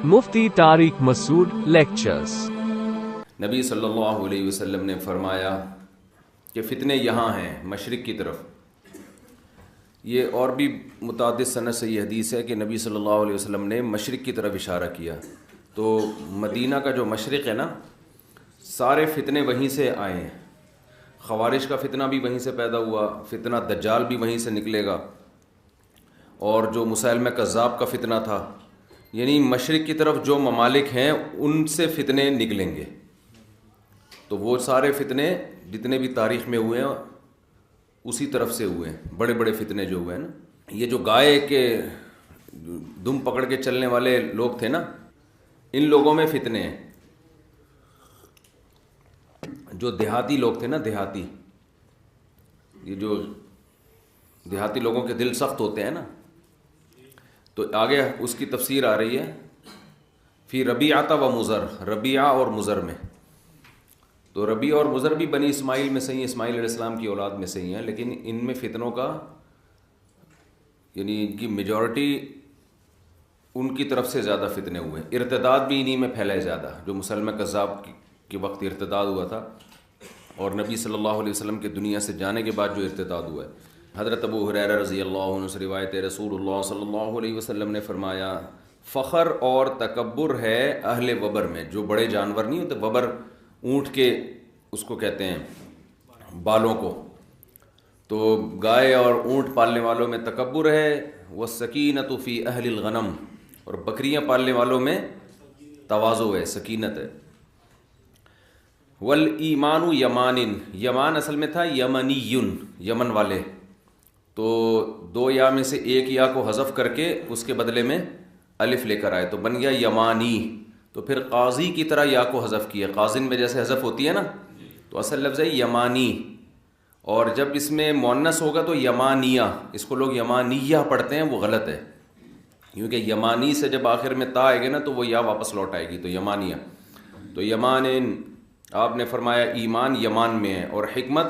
مفتی طارق مسعود lectures. نبی صلی اللہ علیہ وسلم نے فرمایا کہ فتنے یہاں ہیں مشرق کی طرف۔ یہ اور بھی متعدد سند سے یہ حدیث ہے کہ نبی صلی اللہ علیہ وسلم نے مشرق کی طرف اشارہ کیا۔ تو مدینہ کا جو مشرق ہے نا، سارے فتنے وہیں سے آئے ہیں۔ خوارج کا فتنہ بھی وہیں سے پیدا ہوا، فتنہ دجال بھی وہیں سے نکلے گا، اور جو مسیلمہ کذاب کا فتنہ تھا، یعنی مشرق کی طرف جو ممالک ہیں ان سے فتنے نکلیں گے۔ تو وہ سارے فتنے جتنے بھی تاریخ میں ہوئے ہیں اسی طرف سے ہوئے ہیں، بڑے بڑے فتنے جو ہوئے ہیں نا۔ یہ جو گائے کے دم پکڑ کے چلنے والے لوگ تھے نا، ان لوگوں میں فتنے ہیں۔ جو دیہاتی لوگ تھے نا، دیہاتی، یہ جو دیہاتی لوگوں کے دل سخت ہوتے ہیں نا، تو آگے اس کی تفسیر آ رہی ہے فی ربیعۃ و مضر، ربیعہ اور مضر میں۔ تو ربیعہ اور مضر بھی بنی اسماعیل میں سے ہی، اسماعیل علیہ السلام کی اولاد میں سے ہی ہیں، لیکن ان میں فتنوں کا یعنی ان کی میجورٹی ان کی طرف سے زیادہ فتنے ہوئے۔ ارتداد بھی انہی میں پھیلے زیادہ، جو مسلمہ کذاب کے وقت ارتداد ہوا تھا، اور نبی صلی اللہ علیہ وسلم کے دنیا سے جانے کے بعد جو ارتداد ہوا ہے۔ حضرت ابو ہریرہ رضی اللہ عنہ سے روایت ہے، رسول اللہ صلی اللہ علیہ وسلم نے فرمایا، فخر اور تکبر ہے اہل وبر میں۔ جو بڑے جانور نہیں ہوتے، وبر اونٹ کے اس کو کہتے ہیں بالوں کو، تو گائے اور اونٹ پالنے والوں میں تکبر ہے، والسکینۃ فی اہل الغنم، اور بکریاں پالنے والوں میں تواضع ہے، سکینت ہے۔ والایمان یمان، یمان اصل میں تھا یمنی، یمن والے، تو دو یا میں سے ایک یا کو حذف کر کے اس کے بدلے میں الف لے کر آئے تو بن گیا یمانی۔ تو پھر قاضی کی طرح یا کو حذف کیا، قاضن میں جیسے حذف ہوتی ہے نا، تو اصل لفظ ہے یمانی، اور جب اس میں مؤنث ہوگا تو یمانیہ، اس کو لوگ یمانیہ پڑھتے ہیں، وہ غلط ہے، کیونکہ یمانی سے جب آخر میں تا آئے گی نا تو وہ یا واپس لوٹ آئے گی، تو یمانیہ۔ تو یمان، آپ نے فرمایا ایمان یمان میں ہے، اور حکمت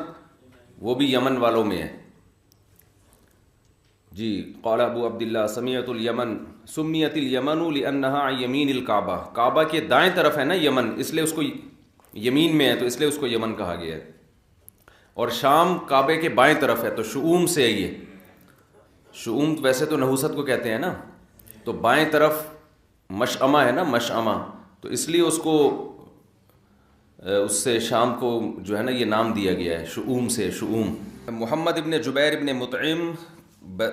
وہ بھی یمن والوں میں ہے۔ جی، قال ابو عبداللہ سمیعت الیمن سمیت الیمن لانہا عن یمین الکعبہ، کعبہ کے دائیں طرف ہے نا یمن، اس لیے اس کو یمین میں ہے تو اس لیے اس کو یمن کہا گیا ہے۔ اور شام کعبے کے بائیں طرف ہے، تو شؤوم سے ہے یہ۔ شؤوم ویسے تو نحوست کو کہتے ہیں نا، تو بائیں طرف مشعمہ ہے نا، مشعمہ، تو اس لیے اس کو اس سے شام کو جو ہے نا یہ نام دیا گیا ہے، شؤوم سے، شؤوم۔ محمد ابن جبیر ابن مطعم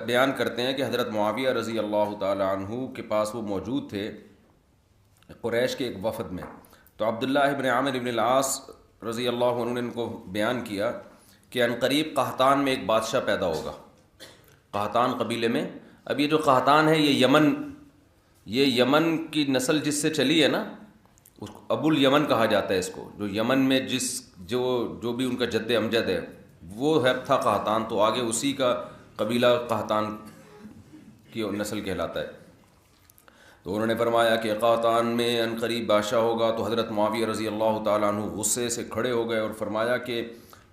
بیان کرتے ہیں کہ حضرت معاویہ رضی اللہ تعالی عنہ کے پاس وہ موجود تھے قریش کے ایک وفد میں، تو عبداللہ ابن عامر ابن العاص رضی اللہ عنہ نے ان کو بیان کیا کہ عنقریب قحطان میں ایک بادشاہ پیدا ہوگا، قحطان قبیلے میں۔ اب یہ جو قحطان ہے یہ یمن کی نسل جس سے چلی ہے نا، ابو الیمن کہا جاتا ہے اس کو، جو یمن میں جو بھی ان کا جد امجد ہے وہ ہے تھا قحطان، تو آگے اسی کا قبیلہ قحطان کی نسل کہلاتا ہے۔ تو انہوں نے فرمایا کہ قحطان میں عنقریب بادشاہ ہوگا، تو حضرت معاویہ رضی اللہ تعالیٰ عنہ غصے سے کھڑے ہو گئے اور فرمایا کہ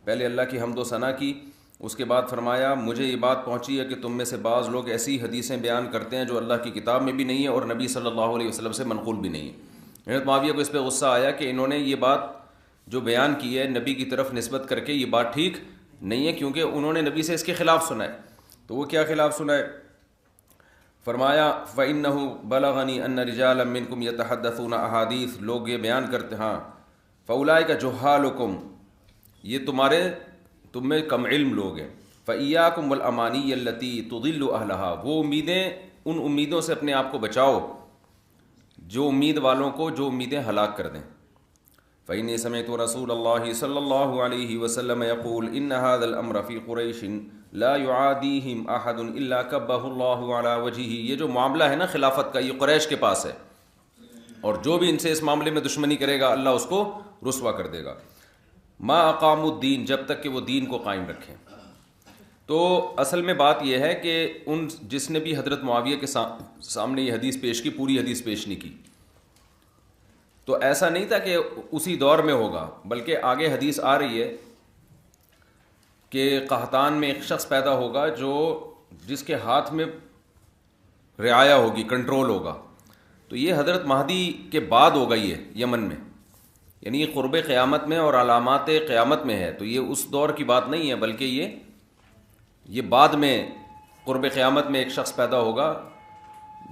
پہلے اللہ کی حمد و ثنا کی، اس کے بعد فرمایا مجھے یہ بات پہنچی ہے کہ تم میں سے بعض لوگ ایسی حدیثیں بیان کرتے ہیں جو اللہ کی کتاب میں بھی نہیں ہے اور نبی صلی اللہ علیہ وسلم سے منقول بھی نہیں ہے۔ حضرت معاویہ کو اس پہ غصہ آیا کہ انہوں نے یہ بات جو بیان کی ہے نبی کی طرف نسبت کر کے، یہ بات ٹھیک نہیں ہے، کیونکہ انہوں نے نبی سے اس کے خلاف سنا ہے۔ تو وہ کیا خلاف سنا ہے؟ فرمایا فَإِنَّهُ بَلَغَنِي أَنَّ رِجَالًا مِّنكُمْ يَتَحَدَّثُونَ أَحَادِيث، لوگ یہ بیان کرتے ہاں، فَأُولَٰئِكَ جُهَّالُكُمْ، یہ تم میں کم علم لوگ ہیں، فَإِيَّاكُمْ وَالْأَمَانِيَّ الَّتِي تُضِلُّ أَهْلَهَا، وہ امیدیں، ان امیدوں سے اپنے آپ کو بچاؤ جو امید والوں کو جو امیدیں ہلاک کر دیں۔ فَإِنِّي سَمِعْتُ رَسُولَ اللَّهِ صلی اللہ علیہ وسلم يقول إِنَّ هَذَا الْأَمْرَ فِي قُرَيْشٍ لَا يُعَادِيهِمْ أَحَدٌ إِلَّا كَبَّهُ اللَّهُ عَلَى وَجْهِهِ، یہ جو معاملہ ہے نا خلافت کا، یہ قریش کے پاس ہے، اور جو بھی ان سے اس معاملے میں دشمنی کرے گا اللہ اس کو رسوا کر دے گا۔ ما اقاموا الدین، جب تک کہ وہ دین کو قائم رکھیں۔ تو اصل میں بات یہ ہے کہ جس نے بھی حضرت معاویہ کے سامنے یہ حدیث پیش کی، پوری حدیث پیش نہیں کی، تو ایسا نہیں تھا کہ اسی دور میں ہوگا، بلکہ آگے حدیث آ رہی ہے کہ قحطان میں ایک شخص پیدا ہوگا جو جس کے ہاتھ میں رعایا ہوگی، کنٹرول ہوگا، تو یہ حضرت مہدی کے بعد ہوگا یہ یمن میں، یعنی یہ قرب قیامت میں اور علامات قیامت میں ہے، تو یہ اس دور کی بات نہیں ہے، بلکہ یہ بعد میں قرب قیامت میں ایک شخص پیدا ہوگا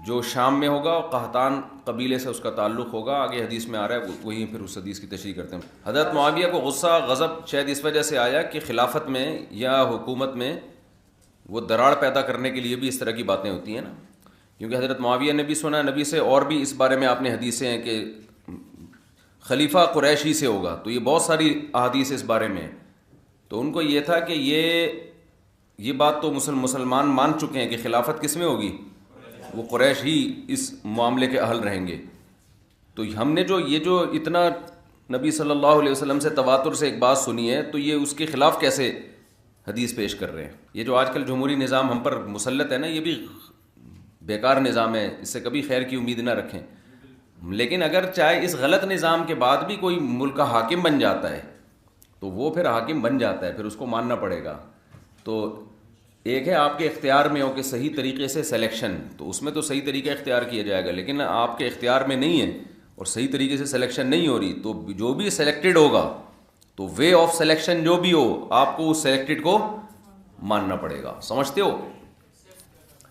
جو شام میں ہوگا، اور قحطان قبیلے سے اس کا تعلق ہوگا، آگے حدیث میں آ رہا ہے، وہیں پھر اس حدیث کی تشریح کرتے ہیں۔ حضرت معاویہ کو غصہ غضب شاید اس وجہ سے آیا کہ خلافت میں یا حکومت میں وہ دراڑ پیدا کرنے کے لیے بھی اس طرح کی باتیں ہوتی ہیں نا، کیونکہ حضرت معاویہ نے بھی سنا نبی سے، اور بھی اس بارے میں آپ نے حدیثیں ہیں کہ خلیفہ قریش ہی سے ہوگا، تو یہ بہت ساری احادیث اس بارے میں، تو ان کو یہ تھا کہ یہ بات تو مسلمان مان چکے ہیں کہ خلافت کس میں ہوگی، وہ قریش ہی اس معاملے کے اہل رہیں گے، تو ہم نے یہ جو اتنا نبی صلی اللہ علیہ وسلم سے تواتر سے ایک بات سنی ہے، تو یہ اس کے خلاف کیسے حدیث پیش کر رہے ہیں؟ یہ جو آج کل جمہوری نظام ہم پر مسلط ہے نا، یہ بھی بیکار نظام ہے، اس سے کبھی خیر کی امید نہ رکھیں، لیکن اگر چاہے اس غلط نظام کے بعد بھی کوئی ملک کا حاکم بن جاتا ہے تو وہ پھر حاکم بن جاتا ہے، پھر اس کو ماننا پڑے گا۔ تو ایک ہے آپ کے اختیار میں ہو کہ صحیح طریقے سے سلیکشن، تو اس میں تو صحیح طریقہ اختیار کیا جائے گا، لیکن آپ کے اختیار میں نہیں ہے اور صحیح طریقے سے سلیکشن نہیں ہو رہی، تو جو بھی سلیکٹڈ ہوگا تو وے آف سلیکشن جو بھی ہو آپ کو اس سلیکٹڈ کو ماننا پڑے گا۔ سمجھتے ہو؟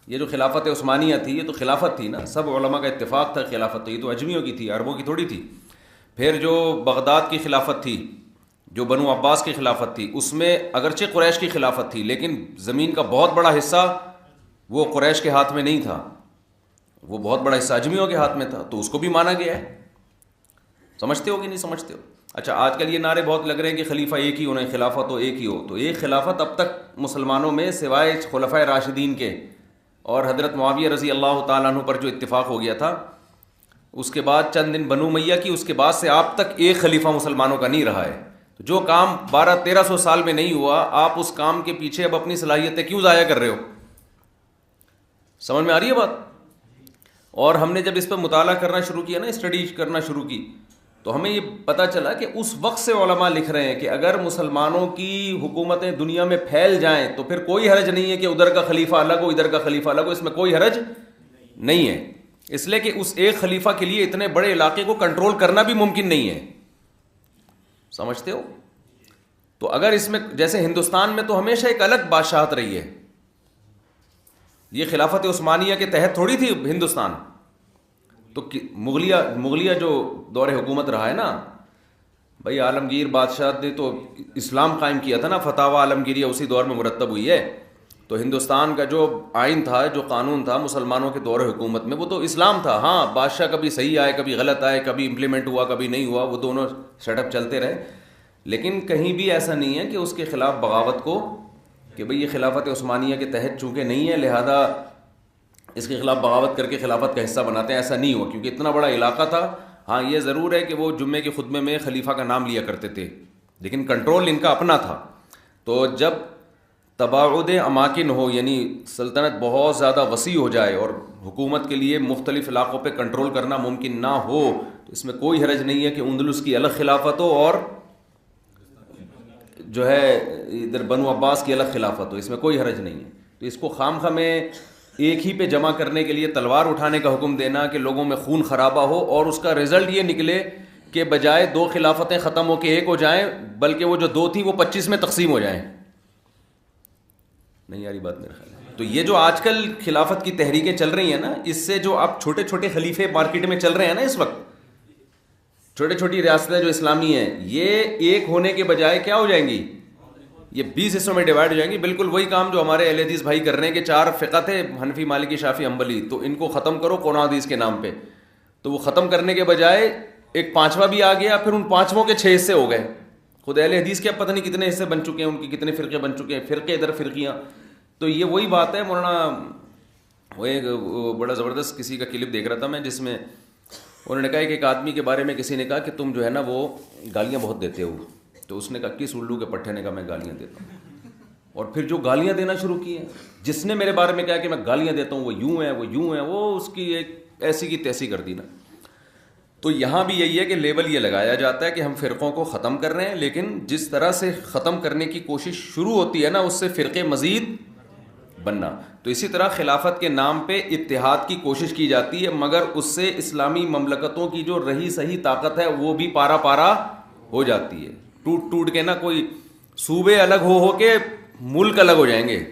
یہ جو خلافت عثمانیہ تھی یہ تو خلافت تھی نا، سب علماء کا اتفاق تھا خلافت، تو یہ تو اجمیوں کی تھی، عربوں کی تھوڑی تھی۔ پھر جو بغداد کی خلافت تھی، جو بنو عباس کی خلافت تھی، اس میں اگرچہ قریش کی خلافت تھی لیکن زمین کا بہت بڑا حصہ وہ قریش کے ہاتھ میں نہیں تھا، وہ بہت بڑا حصہ اجمیوں کے ہاتھ میں تھا، تو اس کو بھی مانا گیا ہے۔ سمجھتے ہو کہ نہیں سمجھتے ہو؟ اچھا، آج کل یہ نعرے بہت لگ رہے ہیں کہ خلیفہ ایک ہی ہونا ہے، خلافت تو ایک ہی ہو، تو ایک خلافت اب تک مسلمانوں میں سوائے خلفائے راشدین کے اور حضرت معاویہ رضی اللہ تعالیٰ عنہ پر جو اتفاق ہو گیا تھا، اس کے بعد چند دن بنو امیہ کی، اس کے بعد سے آپ تک ایک خلیفہ مسلمانوں کا نہیں رہا ہے۔ جو کام 1200-1300 سال میں نہیں ہوا، آپ اس کام کے پیچھے اب اپنی صلاحیتیں کیوں ضائع کر رہے ہو؟ سمجھ میں آ رہی ہے بات؟ اور ہم نے جب اس پر مطالعہ کرنا شروع کیا نا، اسٹڈی کرنا شروع کی، تو ہمیں یہ پتہ چلا کہ اس وقت سے علماء لکھ رہے ہیں کہ اگر مسلمانوں کی حکومتیں دنیا میں پھیل جائیں تو پھر کوئی حرج نہیں ہے کہ ادھر کا خلیفہ الگ ہو ادھر کا خلیفہ الگ ہو، اس میں کوئی حرج نہیں ہے، اس لیے کہ اس ایک خلیفہ کے لیے اتنے بڑے علاقے کو کنٹرول کرنا بھی ممکن نہیں ہے۔ سمجھتے ہو؟ تو اگر اس میں جیسے ہندوستان میں تو ہمیشہ ایک الگ بادشاہت رہی ہے، یہ خلافت عثمانیہ کے تحت تھوڑی تھی ہندوستان، تو مغلیہ جو دور حکومت رہا ہے نا بھائی، عالمگیر بادشاہ نے تو اسلام قائم کیا تھا نا، فتاوی عالمگیریہ اسی دور میں مرتب ہوئی ہے، تو ہندوستان کا جو آئین تھا، جو قانون تھا مسلمانوں کے دور حکومت میں، وہ تو اسلام تھا۔ ہاں، بادشاہ کبھی صحیح آئے کبھی غلط آئے، کبھی امپلیمنٹ ہوا کبھی نہیں ہوا، وہ دونوں سیٹ اپ چلتے رہے، لیکن کہیں بھی ایسا نہیں ہے کہ اس کے خلاف بغاوت کو کہ بھئی یہ خلافت عثمانیہ کے تحت چونکہ نہیں ہے لہذا اس کے خلاف بغاوت کر کے خلافت کا حصہ بناتے ہیں، ایسا نہیں ہوا، کیونکہ اتنا بڑا علاقہ تھا۔ ہاں یہ ضرور ہے کہ وہ جمعے کے خطبے میں خلیفہ کا نام لیا کرتے تھے، لیکن کنٹرول ان کا اپنا تھا۔ تو جب تباعد اماکن ہو، یعنی سلطنت بہت زیادہ وسیع ہو جائے اور حکومت کے لیے مختلف علاقوں پہ کنٹرول کرنا ممکن نہ ہو، تو اس میں کوئی حرج نہیں ہے کہ اندلس کی الگ خلافت ہو اور جو ہے ادھر بنو عباس کی الگ خلافت ہو، اس میں کوئی حرج نہیں ہے۔ تو اس کو خام خواہ میں ایک ہی پہ جمع کرنے کے لیے تلوار اٹھانے کا حکم دینا کہ لوگوں میں خون خرابہ ہو، اور اس کا رزلٹ یہ نکلے کہ بجائے 2 خلافتیں ختم ہو کے ایک ہو جائیں، بلکہ وہ جو 2 تھی وہ 25 میں تقسیم ہو جائیں۔ نہیں یاری بات میرے خیال ہے۔ تو یہ جو آج کل خلافت کی تحریکیں چل رہی ہیں نا، اس سے جو اب چھوٹے چھوٹے خلیفے مارکیٹ میں چل رہے ہیں نا اس وقت، چھوٹی چھوٹی ریاستیں جو اسلامی ہیں، یہ ایک ہونے کے بجائے کیا ہو جائیں گی، یہ 20 حصوں میں ڈیوائڈ ہو جائیں گی۔ بالکل وہی کام جو ہمارے اہل حدیث بھائی کر رہے ہیں کہ 4 فقہ تھے، حنفی مالکی شافعی حنبلی، تو ان کو ختم کرو قرآن حدیث کے نام پہ، تو وہ ختم کرنے کے بجائے ایک 5واں بھی آ گیا، پھر ان 5 کے 6 حصے ہو گئے۔ خود اہل حدیث کے اب پتہ نہیں کتنے حصے بن چکے ہیں، ان کے کتنے فرقے بن چکے ہیں، فرقے ادھر فرقیاں۔ تو یہ وہی بات ہے مولانا، وہ ایک بڑا زبردست کسی کا کلپ دیکھ رہا تھا میں، جس میں انہوں نے کہا کہ ایک آدمی کے بارے میں کسی نے کہا کہ تم جو ہے نا وہ گالیاں بہت دیتے ہو، تو اس نے کہا کس الو کے پٹھے نے کہا میں گالیاں دیتا ہوں، اور پھر جو گالیاں دینا شروع کی ہیں، جس نے میرے بارے میں کہا کہ میں گالیاں دیتا ہوں وہ یوں ہے وہ یوں ہے، وہ اس کی ایک ایسی کی تیسی کر دی نا۔ تو یہاں بھی یہی ہے کہ لیبل یہ لگایا جاتا ہے کہ ہم فرقوں کو ختم کر رہے ہیں، لیکن جس طرح سے ختم کرنے کی کوشش شروع ہوتی ہے نا، اس سے فرقے مزید بننا. تو اسی طرح خلافت کے نام پہ اتحاد کی کوشش کی جاتی ہے, مگر اس سے اسلامی مملکتوں کی جو رہی صحیح طاقت ہے وہ بھی پارا پارا ہو جاتی ہے. ٹوٹ کے نا کوئی صوبے الگ ہو کے ملک الگ ہو جائیں گے.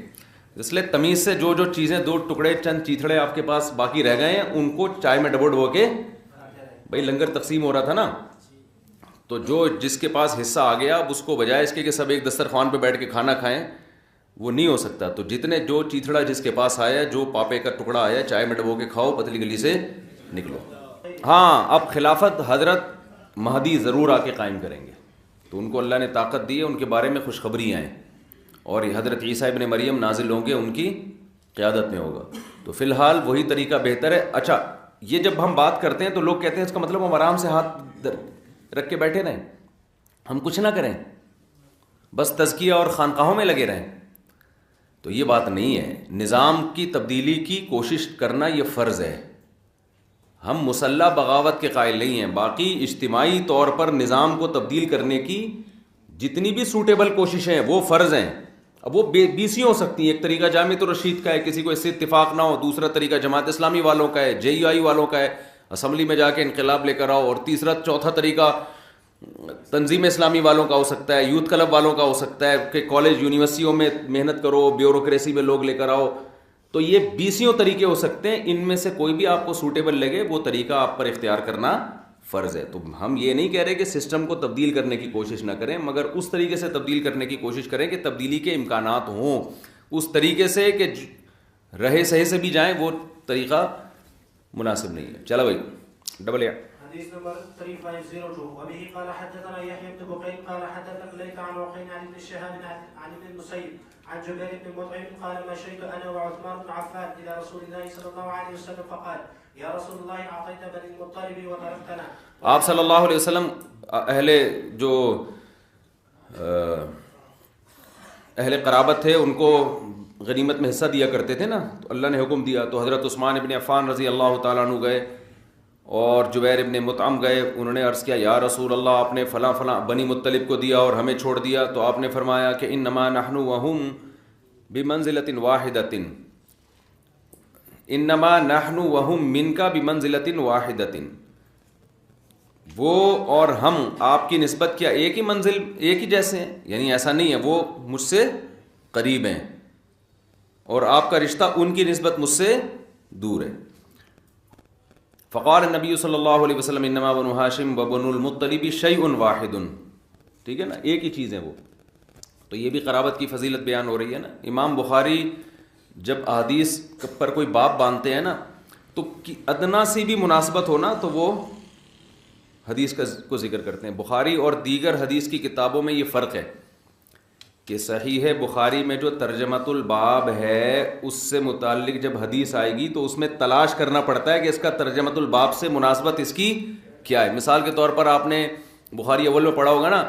اس لیے تمیز سے جو چیزیں 2 ٹکڑے چند چیتھڑے آپ کے پاس باقی رہ گئے ہیں ان کو چائے میں ڈبو کے, بھائی لنگر تقسیم ہو رہا تھا نا, تو جو جس کے پاس حصہ آ گیا اب اس کو بجائے اس کے کہ سب ایک دسترخوان پہ بیٹھ کے کھانا کھائیں, وہ نہیں ہو سکتا. تو جتنے جو چیتھڑا جس کے پاس آیا, جو پاپے کا ٹکڑا آیا, چائے میں ڈبو کے کھاؤ, پتلی گلی سے نکلو. ہاں, اب خلافت حضرت مہدی ضرور آ کے قائم کریں گے, تو ان کو اللہ نے طاقت دی ہے, ان کے بارے میں خوشخبری آئیں, اور حضرت عیسیٰ ابن مریم نازل ہوں گے, ان کی قیادت میں ہوگا. تو فی الحال وہی طریقہ بہتر ہے. اچھا, یہ جب ہم بات کرتے ہیں تو لوگ کہتے ہیں اس کا مطلب ہم آرام سے ہاتھ رکھ کے بیٹھے رہیں, ہم کچھ نہ کریں, بس تزکیہ اور خانقاہوں میں لگے رہیں. تو یہ بات نہیں ہے. نظام کی تبدیلی کی کوشش کرنا یہ فرض ہے. ہم مسلح بغاوت کے قائل نہیں ہیں. باقی اجتماعی طور پر نظام کو تبدیل کرنے کی جتنی بھی سوٹیبل کوششیں ہیں وہ فرض ہیں. اب وہ 20 ہو سکتی ہیں. ایک طریقہ جامعۃ الرشید کا ہے, کسی کو اس سے اتفاق نہ ہو. دوسرا طریقہ جماعت اسلامی والوں کا ہے, JUI والوں کا ہے, اسمبلی میں جا کے انقلاب لے کر آؤ. اور تیسرا چوتھا طریقہ تنظیم اسلامی والوں کا ہو سکتا ہے, یوتھ کلب والوں کا ہو سکتا ہے کہ کالج یونیورسٹیوں میں محنت کرو, بیوروکریسی میں لوگ لے کر آؤ. تو یہ 20 طریقے ہو سکتے ہیں. ان میں سے کوئی بھی آپ کو سوٹیبل لگے وہ طریقہ آپ پر اختیار کرنا فرض ہے. تو ہم یہ نہیں کہہ رہے کہ سسٹم کو تبدیل کرنے کی کوشش نہ کریں, مگر اس طریقے سے تبدیل کرنے کی کوشش کریں کہ تبدیلی کے امکانات ہوں. اس طریقے سے کہ رہے صحیح سے بھی جائیں, وہ طریقہ مناسب نہیں ہے. چلو بھائی, ڈبل یا حديث نمبر 3502 وبه قال حدثنا يحيى بن بكير قال حدثنا ليث عن وقيل عن ابن شهاب عن ابن المسيب عن جبير بن مطعم قال مشيت انا وعثمان بن عفان الى رسول الله صلى الله عليه وسلم فقال يا رسول الله اعطيت بني المطلب وتركتنا. آپ صلی اللہ علیہ وسلم اہل قرابت تھے ان کو غنیمت میں حصہ دیا کرتے تھے نا, تو اللہ نے حکم دیا. تو حضرت عثمان ابن عفان رضی اللہ تعالیٰ عنہ گئے اور جبیر ابن مطعم گئے. انہوں نے عرض کیا, یا رسول اللہ, آپ نے فلاں فلاں بنی مطلب کو دیا اور ہمیں چھوڑ دیا. تو آپ نے فرمایا کہ انما نحن وهم بمنزلۃ واحدۃ, انما نحن وهم منک بمنزلۃ واحدۃ. وہ اور ہم آپ کی نسبت کیا ایک ہی منزل, ایک ہی جیسے ہیں, یعنی ایسا نہیں ہے وہ مجھ سے قریب ہیں اور آپ کا رشتہ ان کی نسبت مجھ سے دور ہے. فقال النبی صلی اللہ علیہ وسلم انما بنو ہاشم وبنو المطلب شیء واحد. ٹھیک ہے نا, ایک ہی چیز ہے وہ. تو یہ بھی قرابت کی فضیلت بیان ہو رہی ہے نا. امام بخاری جب احادیث پر کوئی باب باندھتے ہیں نا, تو ادنا سی بھی مناسبت ہونا تو وہ حدیث کو ذکر کرتے ہیں. بخاری اور دیگر حدیث کی کتابوں میں یہ فرق ہے کہ صحیح بخاری میں جو ترجمۃ الباب ہے اس سے متعلق جب حدیث آئے گی تو اس میں تلاش کرنا پڑتا ہے کہ اس کا ترجمۃ الباب سے مناسبت اس کی کیا ہے. مثال کے طور پر آپ نے بخاری اول میں پڑھا ہوگا نا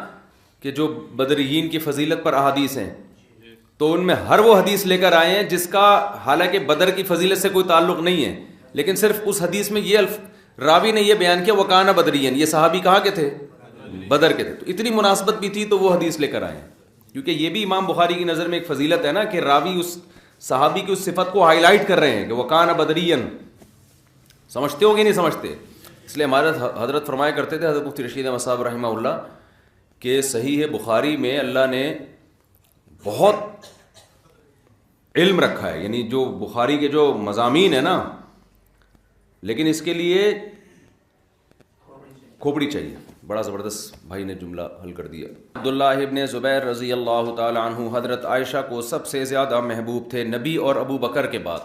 کہ جو بدرین کی فضیلت پر احادیث ہیں, تو ان میں ہر وہ حدیث لے کر آئے ہیں جس کا حالانکہ بدر کی فضیلت سے کوئی تعلق نہیں ہے, لیکن صرف اس حدیث میں یہ راوی نے یہ بیان کیا وکانہ بدرین, یہ صحابی کہاں کے تھے, بدر کے تھے. تو اتنی مناسبت بھی تھی تو وہ حدیث لے کر آئے ہیں, کیونکہ یہ بھی امام بخاری کی نظر میں ایک فضیلت ہے نا کہ راوی اس صحابی کی اس صفت کو ہائی لائٹ کر رہے ہیں کہ وکانہ بدرین. سمجھتے ہو کہ نہیں سمجھتے؟ اس لیے ہمارے حضرت فرمایا کرتے تھے, حضرت مفتی رشید احمد صاحب رحمہ اللہ, کہ صحیح بخاری میں اللہ نے بہت علم رکھا ہے, یعنی جو بخاری کے جو مضامین ہیں نا, لیکن اس کے لیے کھوپڑی چاہیے. بڑا زبردست بھائی نے جملہ حل کر دیا. عبداللہ ابن زبیر رضی اللہ تعالی عنہ حضرت عائشہ کو سب سے زیادہ محبوب تھے نبی اور ابو بکر کے بعد.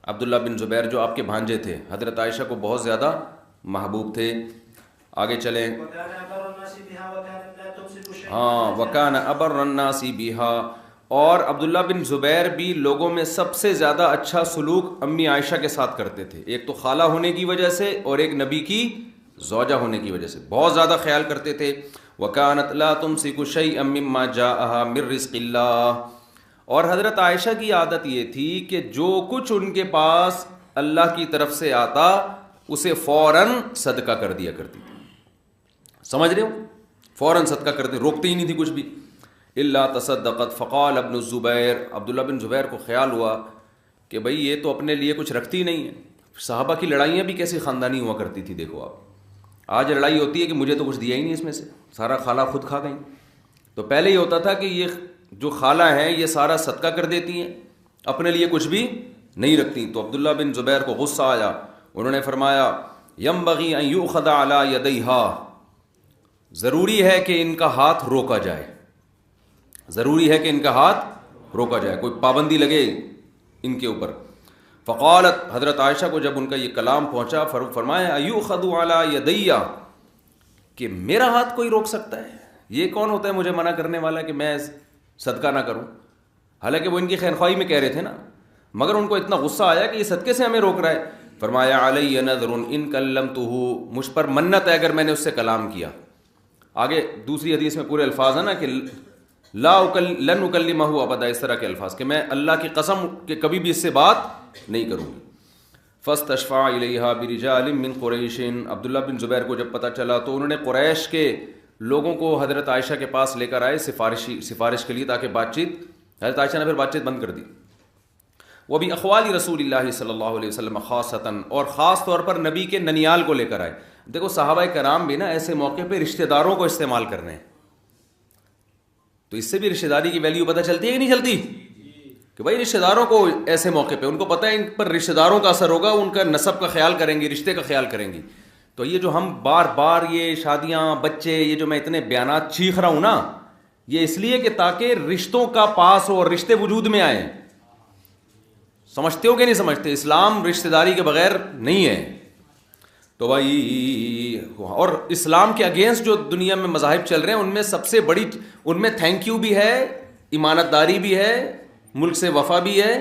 عبداللہ بن زبیر جو آپ کے بھانجے تھے حضرت عائشہ کو بہت زیادہ محبوب تھے. آگے چلیں. ہاں, وکان ابر الناس بہا, اور عبداللہ بن زبیر بھی لوگوں میں سب سے زیادہ اچھا سلوک امی عائشہ کے ساتھ کرتے تھے. ایک تو خالہ ہونے کی وجہ سے اور ایک نبی کی زوجہ ہونے کی وجہ سے بہت زیادہ خیال کرتے تھے. وَكَانَتْ لَا تُمْسِكُ شَيْئًا مِّمَّا جَاءَهَا مِن رِّزْقِ اللَّهِ, اور حضرت عائشہ کی عادت یہ تھی کہ جو کچھ ان کے پاس اللہ کی طرف سے آتا اسے فوراً صدقہ کر دیا کرتی تھی. سمجھ رہے ہو, فوراً صدقہ کرتے, روکتے ہی نہیں تھی کچھ بھی. الا تصدقت فقال ابن الزبیر، عبداللہ بن زبیر کو خیال ہوا کہ بھئی یہ تو اپنے لیے کچھ رکھتی نہیں ہے. صحابہ کی لڑائیاں بھی کیسی خاندانی ہوا کرتی تھی دیکھو آپ. آج لڑائی ہوتی ہے کہ مجھے تو کچھ دیا ہی نہیں اس میں سے، سارا خالہ خود کھا گئیں. تو پہلے یہ ہوتا تھا کہ یہ جو خالہ ہیں یہ سارا صدقہ کر دیتی ہیں، اپنے لیے کچھ بھی نہیں رکھتی. تو عبداللہ بن زبیر کو غصہ آیا، انہوں نے فرمایا ینبغی ان یؤخذ علی یدیہا، ضروری ہے کہ ان کا ہاتھ روکا جائے، ضروری ہے کہ ان کا ہاتھ روکا جائے، کوئی پابندی لگے ان کے اوپر. فقالت، حضرت عائشہ کو جب ان کا یہ کلام پہنچا فرمایا ایؤخذ علی یدی، کہ میرا ہاتھ کوئی روک سکتا ہے؟ یہ کون ہوتا ہے مجھے منع کرنے والا کہ میں صدقہ نہ کروں؟ حالانکہ وہ ان کی خیرخواہی میں کہہ رہے تھے نا، مگر ان کو اتنا غصہ آیا کہ یہ صدقے سے ہمیں روک رہا ہے. فرمایا علی نذر ان کلمتہ، مجھ پر منت ہے اگر میں نے اس سے کلام کیا. آگے دوسری حدیث میں پورے الفاظ ہیں نا کہ لن اکلمہ ابدا، اس طرح کے الفاظ کہ میں اللہ کی قسم کہ کبھی بھی اس سے بات نہیں کروں گی. فاستشفع الیہا برجال من قریش، عبداللہ بن زبیر کو جب پتہ چلا تو انہوں نے قریش کے لوگوں کو حضرت عائشہ کے پاس لے کر آئے سفارش کے لیے، تاکہ بات چیت، حضرت عائشہ نے پھر بات چیت بند کر دی. وہ بھی اخوال رسول اللہ صلی اللہ علیہ وسلم خاصتاً، اور خاص طور پر نبی کے ننیال کو لے کر آئے. دیکھو صحابہ کرام بھی نا ایسے موقع پہ رشتہ داروں کو استعمال کر رہے ہیں، تو اس سے بھی رشتہ داری کی ویلیو پتہ چلتی ہے کہ نہیں چلتی؟ کہ بھائی رشتہ داروں کو ایسے موقع پہ ان کو پتہ ہے ان پر رشتہ داروں کا اثر ہوگا، ان کا نسب کا خیال کریں گی، رشتے کا خیال کریں گی. تو یہ جو ہم بار بار یہ شادیاں، بچے، یہ جو میں اتنے بیانات چیخ رہا ہوں نا، یہ اس لیے کہ تاکہ رشتوں کا پاس ہو اور رشتے وجود میں آئیں. سمجھتے ہو کہ نہیں سمجھتے؟ اسلام رشتہ داری کے بغیر نہیں ہے. تو بھائی، اور اسلام کے اگینسٹ جو دنیا میں مذاہب چل رہے ہیں ان میں سب سے بڑی، ان میں تھینک یو بھی ہے، امانت داری بھی ہے، ملک سے وفا بھی ہے،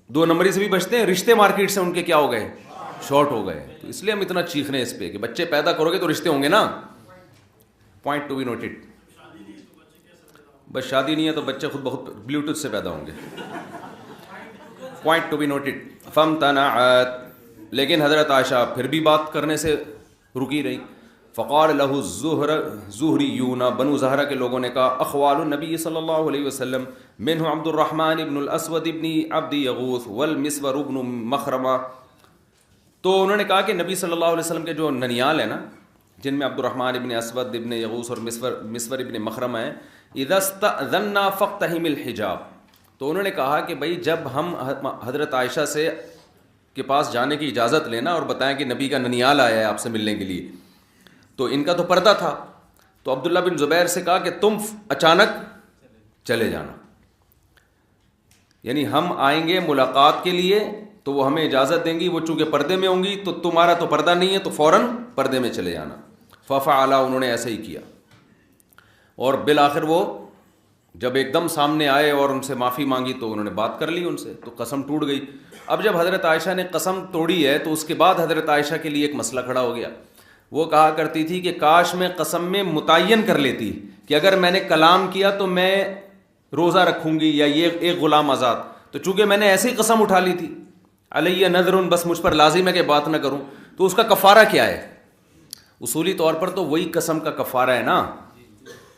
2 نمبری سے بھی بچتے ہیں. رشتے مارکیٹ سے ان کے کیا ہو گئے؟ شارٹ ہو گئے. تو اس لیے ہم اتنا چیخ رہے ہیں اس پہ کہ بچے پیدا کرو گے تو رشتے ہوں گے نا. Point to be noted. بس شادی نہیں ہے تو بچے خود بخود بلوٹوتھ سے پیدا ہوں گے. Point to be noted. فامتنعت، لیکن حضرت عائشہ پھر بھی بات کرنے سے رکی رہی. فقال له الزہریون، بنو زہرہ کے لوگوں نے کہا اخوال النبی صلی اللہ علیہ وسلم منہ عبد الرحمن ابن الاسود ابن عبد یغوث والمسور ابن مخرمہ. تو انہوں نے کہا کہ نبی صلی اللہ علیہ وسلم کے جو ننیال ہیں نا، جن میں عبد الرحمن ابن اسود ابن یغوث اور مسور ابن مخرمہ ہیں، اذا استأذنا فاقتحم الحجاب. تو انہوں نے کہا کہ بھائی جب ہم حضرت عائشہ سے کے پاس جانے کی اجازت لینا اور بتائیں کہ نبی کا ننیال آیا ہے آپ سے ملنے کے لیے، تو ان کا تو پردہ تھا. تو عبداللہ بن زبیر سے کہا کہ تم اچانک چلے جانا، یعنی ہم آئیں گے ملاقات کے لیے تو وہ ہمیں اجازت دیں گی، وہ چونکہ پردے میں ہوں گی تو تمہارا تو پردہ نہیں ہے تو فوراً پردے میں چلے جانا. ففعل، انہوں نے ایسے ہی کیا. اور بالآخر وہ جب ایک دم سامنے آئے اور ان سے معافی مانگی تو انہوں نے بات کر لی ان سے، تو قسم ٹوٹ گئی. اب جب حضرت عائشہ نے قسم توڑی ہے تو اس کے بعد حضرت عائشہ کے لیے ایک مسئلہ کھڑا ہو گیا. وہ کہا کرتی تھی کہ کاش میں قسم میں متعین کر لیتی کہ اگر میں نے کلام کیا تو میں روزہ رکھوں گی یا یہ ایک غلام آزاد. تو چونکہ میں نے ایسی ہی قسم اٹھا لی تھی، علیہ نذر، بس مجھ پر لازم ہے کہ بات نہ کروں، تو اس کا کفارہ کیا ہے؟ اصولی طور پر تو وہی قسم کا کفارہ ہے نا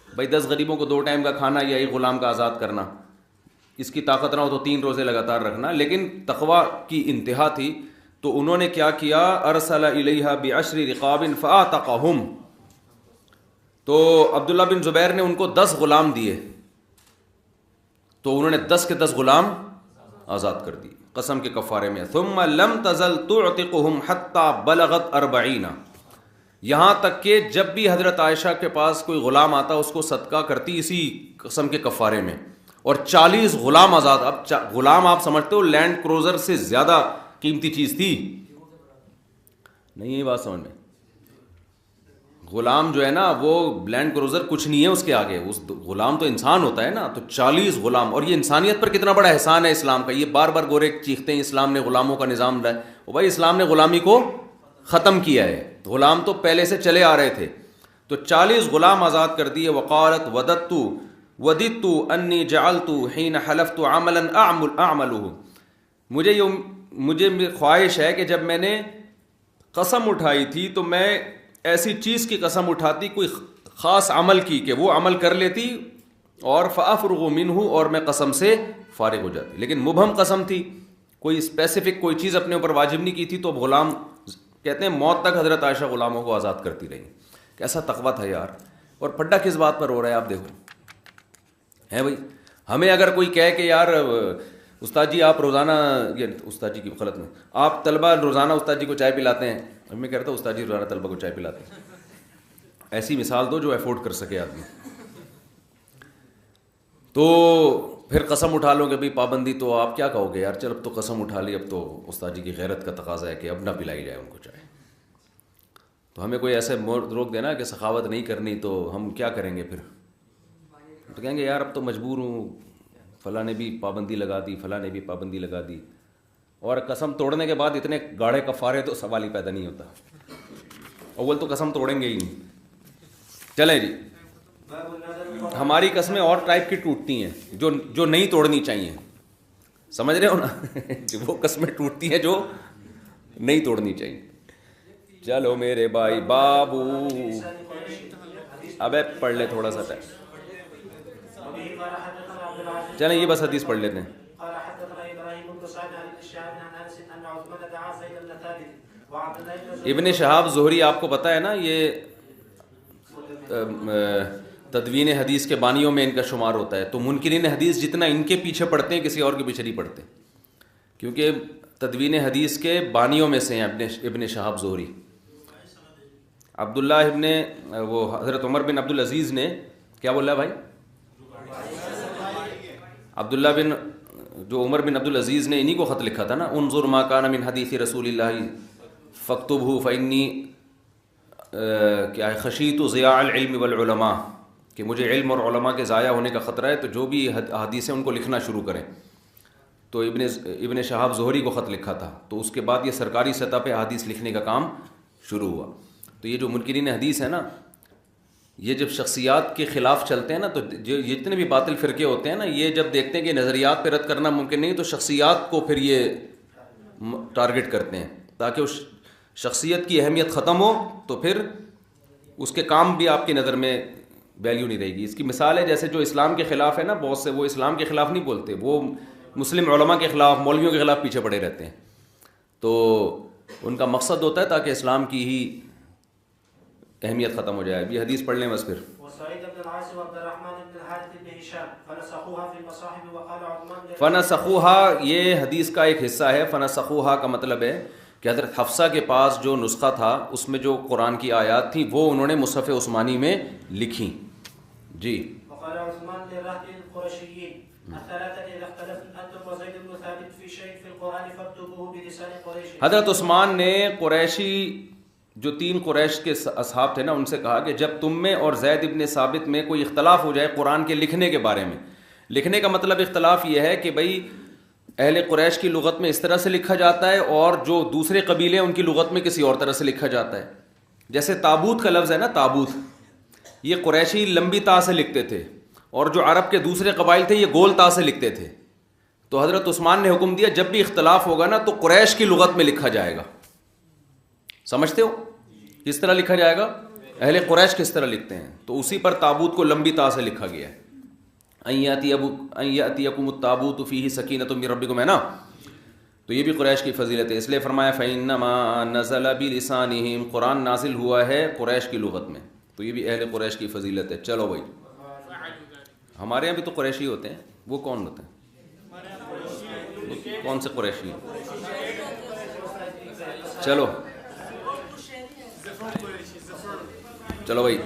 بھائی، 10 غریبوں کو 2 ٹائم کا کھانا یا ایک غلام کا آزاد کرنا. اس کی طاقت نہ ہو تو 3 روزے لگاتار رکھنا. لیکن تقوی کی انتہا تھی تو انہوں نے کیا کیا؟ ارسل الیہا بعشر رقاب فاعتقہم. تو عبداللہ بن زبیر نے ان کو 10 غلام دیے، تو انہوں نے 10 کے 10 غلام آزاد کر دیے قسم کے کفارے میں. ثم لم تزل تعتقہم حتی بلغت 40، یہاں تک کہ جب بھی حضرت عائشہ کے پاس کوئی غلام آتا اس کو صدقہ کرتی اسی قسم کے کفارے میں، اور 40 غلام آزاد. اب غلام آپ سمجھتے ہو لینڈ کروزر سے زیادہ قیمتی چیز تھی نہیں؟ یہ بات سمجھ میں، غلام جو ہے نا وہ لینڈ کروزر کچھ نہیں ہے اس کے آگے، اس غلام تو انسان ہوتا ہے نا. تو 40 غلام، اور یہ انسانیت پر کتنا بڑا احسان ہے اسلام کا. یہ بار بار گورے چیختے ہیں اسلام نے غلاموں کا نظام لایا، اور بھائی اسلام نے غلامی کو ختم کیا ہے، غلام تو پہلے سے چلے آ رہے تھے. تو 40 غلام آزاد کر دیے. وقالت وددت انی جعلت حین حلفت عملا اعملہ، مجھے خواہش ہے کہ جب میں نے قسم اٹھائی تھی تو میں ایسی چیز کی قسم اٹھاتی، کوئی خاص عمل کی، کہ وہ عمل کر لیتی اور فافرغ منہ، اور میں قسم سے فارغ ہو جاتی. لیکن مبہم قسم تھی، کوئی اسپیسیفک کوئی چیز اپنے اوپر واجب نہیں کی تھی، تو اب غلام کہتے ہیں موت تک حضرت عائشہ غلاموں کو آزاد کرتی رہی. کیسا تقویٰ تھا یار. اور پھڈا کس بات پر ہو رہا ہے آپ دیکھو ہے بھائی. ہمیں اگر کوئی کہے کہ یار استاد جی آپ روزانہ، یہ استاد جی کی غلط میں، آپ طلبہ روزانہ استاد جی کو چائے پلاتے ہیں، میں کہتا ہوں استاد جی روزانہ طلبہ کو چائے پلاتے ہیں. ایسی مثال دو جو افورڈ کر سکے آدمی. تو پھر قسم اٹھا لو کہ بھائی پابندی، تو آپ کیا کہو گے یار چل اب تو قسم اٹھا لی، اب تو استاد جی کی غیرت کا تقاضا ہے کہ اب نہ پلائی جائے ان کو چائے. تو ہمیں کوئی ایسے روک دینا کہ سخاوت نہیں کرنی، تو ہم کیا کریں گے پھر؟ تو کہیں گے یار اب تو مجبور ہوں، فلاں نے بھی پابندی لگا دی، فلاں نے بھی پابندی لگا دی. اور قسم توڑنے کے بعد اتنے گاڑے کفارے تو سوال ہی پیدا نہیں ہوتا. اول تو قسم توڑیں گے ہی نہیں. چلیں جی، ہماری قسمیں اور ٹائپ کی ٹوٹتی ہیں جو نہیں توڑنی چاہیے. سمجھ رہے ہو نا؟ وہ قسمیں ٹوٹتی ہیں جو نہیں توڑنی چاہیے. چلو میرے بھائی بابو، ابے پڑھ لے تھوڑا سا ٹائم. چلیں یہ بس حدیث پڑھ لیتے ہیں. ابن شہاب زہری آپ کو پتہ ہے نا، یہ تدوین حدیث کے بانیوں میں ان کا شمار ہوتا ہے. تو منکرین حدیث جتنا ان کے پیچھے پڑھتے ہیں کسی اور کے پیچھے نہیں پڑھتے، کیونکہ تدوین حدیث کے بانیوں میں سے ہیں ابن شہاب زہری. عبداللہ ابن وہ حضرت عمر بن عبدالعزیز نے کیا بولا بھائی؟ عبداللہ بن جو عمر بن عبدالعزیز نے انہی کو خط لکھا تھا نا، انظر ما کان من حدیث رسول اللہ فاکتبہ فانی کیا ہے خشیت ضیاع العلم والعلماء، کہ مجھے علم اور علماء کے ضائع ہونے کا خطرہ ہے، تو جو بھی حدیث ہیں ان کو لکھنا شروع کریں. تو ابن شہاب زہری کو خط لکھا تھا، تو اس کے بعد یہ سرکاری سطح پہ حدیث لکھنے کا کام شروع ہوا. تو یہ جو منکرین حدیث ہے نا، یہ جب شخصیات کے خلاف چلتے ہیں نا، تو جو جتنے بھی باطل فرقے ہوتے ہیں نا، یہ جب دیکھتے ہیں کہ نظریات پہ رد کرنا ممکن نہیں، تو شخصیات کو پھر یہ ٹارگٹ کرتے ہیں تاکہ اس شخصیت کی اہمیت ختم ہو، تو پھر اس کے کام بھی آپ کی نظر میں ویلیو نہیں رہے گی. اس کی مثال ہے جیسے جو اسلام کے خلاف ہے نا، بہت سے وہ اسلام کے خلاف نہیں بولتے، وہ مسلم علماء کے خلاف، مولویوں کے خلاف پیچھے پڑے رہتے ہیں. تو ان کا مقصد ہوتا ہے تاکہ اسلام کی ہی اہمیت ختم ہو جائے. ابھی حدیث پڑھ لیں بس پھر. فنسخوها یہ حدیث کا ایک حصہ ہے. فنسخوها کا مطلب ہے کہ حضرت حفصہ کے پاس جو نسخہ تھا اس میں جو قرآن کی آیات تھیں وہ انہوں نے مصحف عثمانی میں لکھی. جی. حضرت عثمان نے قریشی جو 3 قریش کے اصحاب تھے نا، ان سے کہا کہ جب تم میں اور زید ابن ثابت میں کوئی اختلاف ہو جائے قرآن کے لکھنے کے بارے میں، لکھنے کا مطلب اختلاف یہ ہے کہ بھئی اہل قریش کی لغت میں اس طرح سے لکھا جاتا ہے اور جو دوسرے قبیلے ہیں ان کی لغت میں کسی اور طرح سے لکھا جاتا ہے. جیسے تابوت کا لفظ ہے نا، تابوت، یہ قریشی لمبی تا سے لکھتے تھے اور جو عرب کے دوسرے قبائل تھے یہ گول تا سے لکھتے تھے. تو حضرت عثمان نے حکم دیا جب بھی اختلاف ہوگا نا تو قریش کی لغت میں لکھا جائے گا. سمجھتے ہو کس طرح لکھا جائے گا؟ اہل قریش کس طرح لکھتے ہیں، تو اسی پر تابوت کو لمبی تا سے لکھا گیا ہے. ان یاتیکم التابوت فیہ سکینۃ من ربکم ہے نا، تو یہ بھی قریش کی فضیلت ہے. اس لیے فرمایا فإنما نزل بلسانہم، قرآن نازل ہوا ہے قریش کی لغت میں، تو یہ بھی اہل قریش کی فضیلت ہے. چلو بھائی، ہمارے یہاں بھی تو قریشی ہوتے ہیں. وہ کون ہوتے ہیں؟ کون سے قریشی؟ چلو بھائی